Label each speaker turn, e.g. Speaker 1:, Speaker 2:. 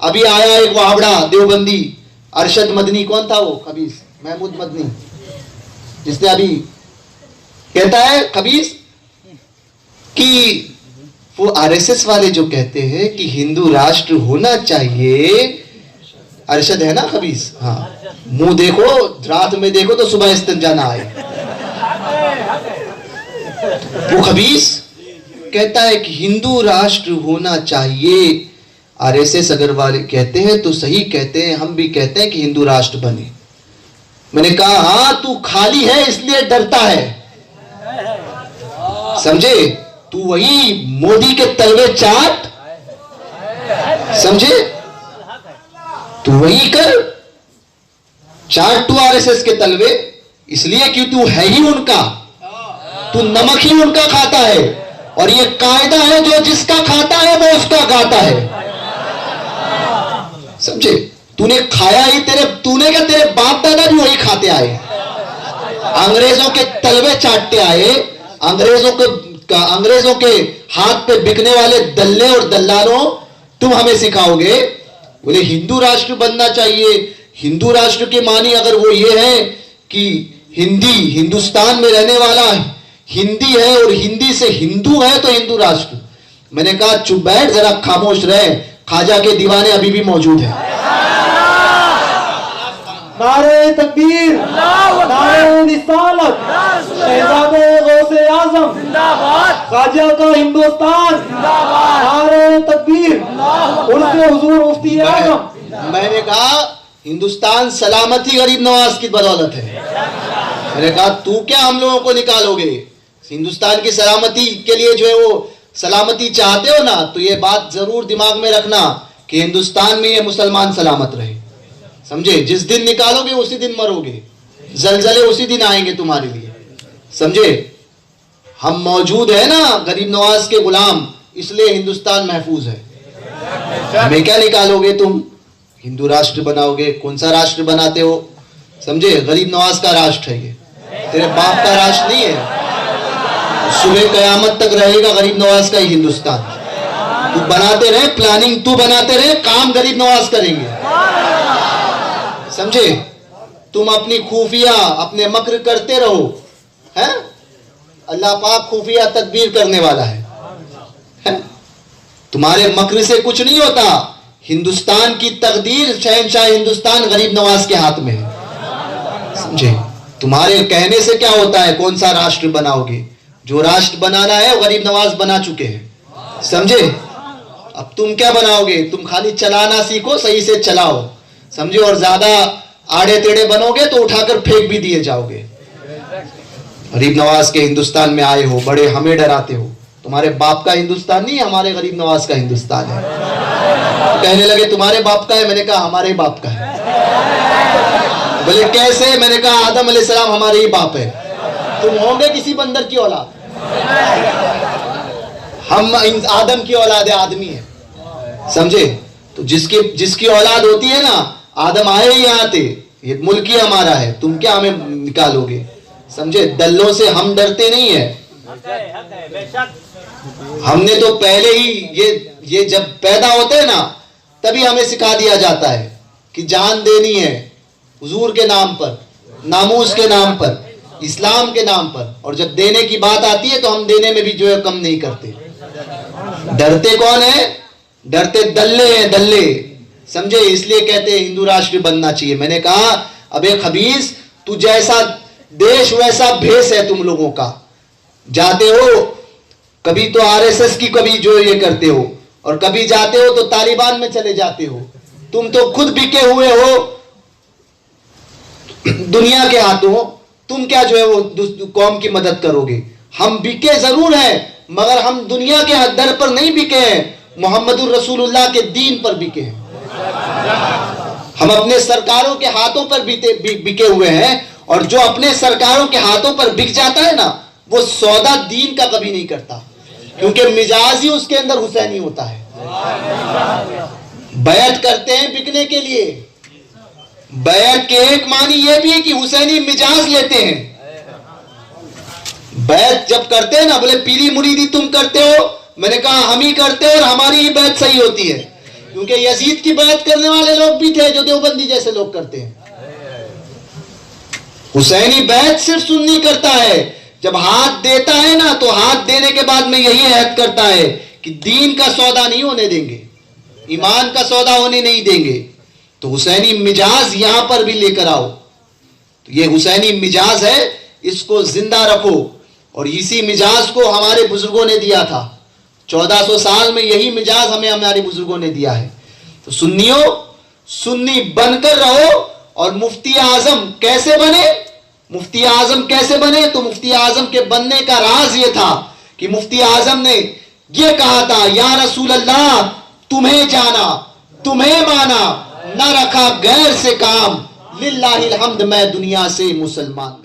Speaker 1: अभी आया एक वावड़ा देवबंदी अरशद मदनी, कौन था वो खबीस, महमूद मदनी, जिसने अभी कहता है खबीस कि वो आरएसएस वाले जो कहते हैं कि हिंदू राष्ट्र होना चाहिए, अरशद है ना खबीस, हाँ, मुंह देखो रात में देखो तो सुबह इस्तिंजा ना आए। वो खबीस कहता है कि हिंदू राष्ट्र होना चाहिए। आरएसएस अगर वाले कहते हैं तो सही कहते हैं, हम भी कहते हैं कि हिंदू राष्ट्र बने। मैंने कहा हाँ, तू खाली है इसलिए डरता है, समझे, तू वही मोदी के तलवे चाट, समझे, तू वही कर, चाट तू आरएसएस के तलवे, इसलिए कि तू है ही उनका, तू नमक ही उनका खाता है, और ये कायदा है जो जिसका खाता है वो उसका गाता है, समझे। तूने खाया ही, तूने क्या, तेरे बाप दादा भी वही खाते आए, अंग्रेजों के तलवे चाटते आए, अंग्रेजों के हाथ पे बिकने वाले दल्ले और दल्लालों, तुम हमें सिखाओगे। बोले हिंदू राष्ट्र बनना चाहिए। हिंदू राष्ट्र के मानी अगर वो ये है कि हिंदुस्तान में रहने वाला हिंदी है और हिंदी से हिंदू है तो हिंदू राष्ट्र। मैंने कहा चुप बैठ, जरा खामोश रहे, ख़ाजा के दीवाने अभी भी मौजूद हैं।
Speaker 2: नारे तकबीर, नारे रिसालत, शहजादे गौसे आज़म जिंदाबाद, ख़ाजा का हिंदुस्तान जिंदाबाद, नारे तकबीर, उनके हुजूर मुफ्ती आज़म।
Speaker 1: मैंने कहा हिंदुस्तान सलामती गरीब नवाज की बदौलत है। मैंने कहा तू क्या हम लोगों को निकालोगे, हिंदुस्तान की सलामती के लिए जो है वो सलामती चाहते हो ना, तो ये बात जरूर दिमाग में रखना कि हिंदुस्तान में ये मुसलमान सलामत रहे, समझे। जिस दिन निकालोगे उसी दिन मरोगे, जलजले उसी दिन आएंगे तुम्हारे लिए, समझे। हम मौजूद है ना गरीब नवाज के गुलाम, इसलिए हिंदुस्तान महफूज है। हमें क्या निकालोगे तुम, हिंदू राष्ट्र बनाओगे, कौन सा राष्ट्र बनाते हो, समझे। गरीब नवाज का राष्ट्र है ये, तेरे बाप का राष्ट्र नहीं है। सुबह कयामत तक रहेगा गरीब नवाज का ही हिंदुस्तान। तू बनाते रहे, प्लानिंग तू बनाते रहे, काम गरीब नवाज करेंगे, समझे। तुम अपनी खुफिया अपने मक्र करते रहो, हैं, अल्लाह पाक खुफिया तदबीर करने वाला है? तुम्हारे मक्र से कुछ नहीं होता। हिंदुस्तान की तकदीर शहंशाह हिंदुस्तान गरीब नवाज के हाथ में है, समझे। तुम्हारे कहने से क्या होता है, कौन सा राष्ट्र बनाओगे, जो राष्ट्र बनाना है वो गरीब नवाज बना चुके हैं, समझे। अब तुम क्या बनाओगे, तुम खाली चलाना सीखो, सही से चलाओ, समझे, और ज्यादा आड़े टेढ़े बनोगे तो उठाकर फेंक भी दिए जाओगे। गरीब नवाज के हिंदुस्तान में आए हो, बड़े हमें डराते हो। तुम्हारे बाप का हिंदुस्तान नहीं, हमारे गरीब नवाज का हिंदुस्तान है। कहने लगे तुम्हारे बाप का है, मैंने कहा हमारे ही बाप का है। बोले कैसे, मैंने कहा आदम अलैहिस्सलाम हमारे ही बाप है, तुम होंगे किसी बंदर की औलाद, हम आदम की औलाद है, आदमी है, समझे। तो जिसकी औलाद होती है ना, आदम आए ही यहाँ थे, ये मुल्क ही हमारा है, तुम क्या हमें निकालोगे, समझे। दल्लों से हम डरते नहीं है, हमने तो पहले ही ये जब पैदा होते हैं ना तभी हमें सिखा दिया जाता है कि जान देनी है हुजूर के नाम पर, नामूस के नाम पर, इस्लाम के नाम पर, और जब देने की बात आती है तो हम देने में भी जो है कम नहीं करते। डरते कौन है, डरते दल्ले हैं, दल्ले, समझे। इसलिए कहते हैं हिंदू राष्ट्र बनना चाहिए। मैंने कहा अबे खबीस, तू जैसा देश वैसा भेष है तुम लोगों का। जाते हो कभी तो आरएसएस की, कभी जो ये करते हो, और कभी जाते हो तो तालिबान में चले जाते हो। तुम तो खुद बिके हुए हो दुनिया के हाथों, तुम क्या जो है वो कौम की मदद करोगे। हम बिके जरूर हैं मगर हम दुनिया के दर पर नहीं बिके हैं, मोहम्मदुर रसूलुल्लाह के दीन पर बिके हैं। हम अपने सरकारों के हाथों पर बिके हुए हैं, और जो अपने सरकारों के हाथों पर बिक जाता है ना, वो सौदा दीन का कभी नहीं करता, क्योंकि मिजाज ही उसके अंदर हुसैनी होता है। बैत करते हैं बिकने के लिए, बैत के एक मानी यह भी है कि हुसैनी मिजाज लेते हैं। बैत जब करते हैं ना, बोले पीरी मुरीदी तुम करते हो, मैंने कहा हम ही करते हैं और हमारी ही बैत सही होती है। क्योंकि यजीद की बात करने वाले लोग भी थे जो देवबंदी जैसे लोग करते हैं। हुसैनी बैत सिर्फ सुन्नी करता है, जब हाथ देता है ना तो हाथ देने के बाद में यही ऐद करता है कि दीन का सौदा नहीं होने देंगे, ईमान का सौदा होने नहीं देंगे। तो हुसैनी मिजाज यहां पर भी लेकर आओ। तो ये हुसैनी मिजाज है, इसको जिंदा रखो। और इसी मिजाज को हमारे बुजुर्गों ने दिया था। 1400 साल में यही मिजाज हमें हमारे बुजुर्गों ने दिया है। तो सुन्नियों, सुन्नी बनकर रहो। और मुफ्ती आजम कैसे बने? मुफ्ती आजम कैसे बने? तो मुफ्ती आजम के बनने का राज ये था कि मुफ्ती आजम ने ये कहा था, या रसूल अल्लाह, तुम्हें जाना, तुम्हें माना, न रखा गैर से काम, लिल्लाहिल हम्द, मैं दुनिया से मुसलमान।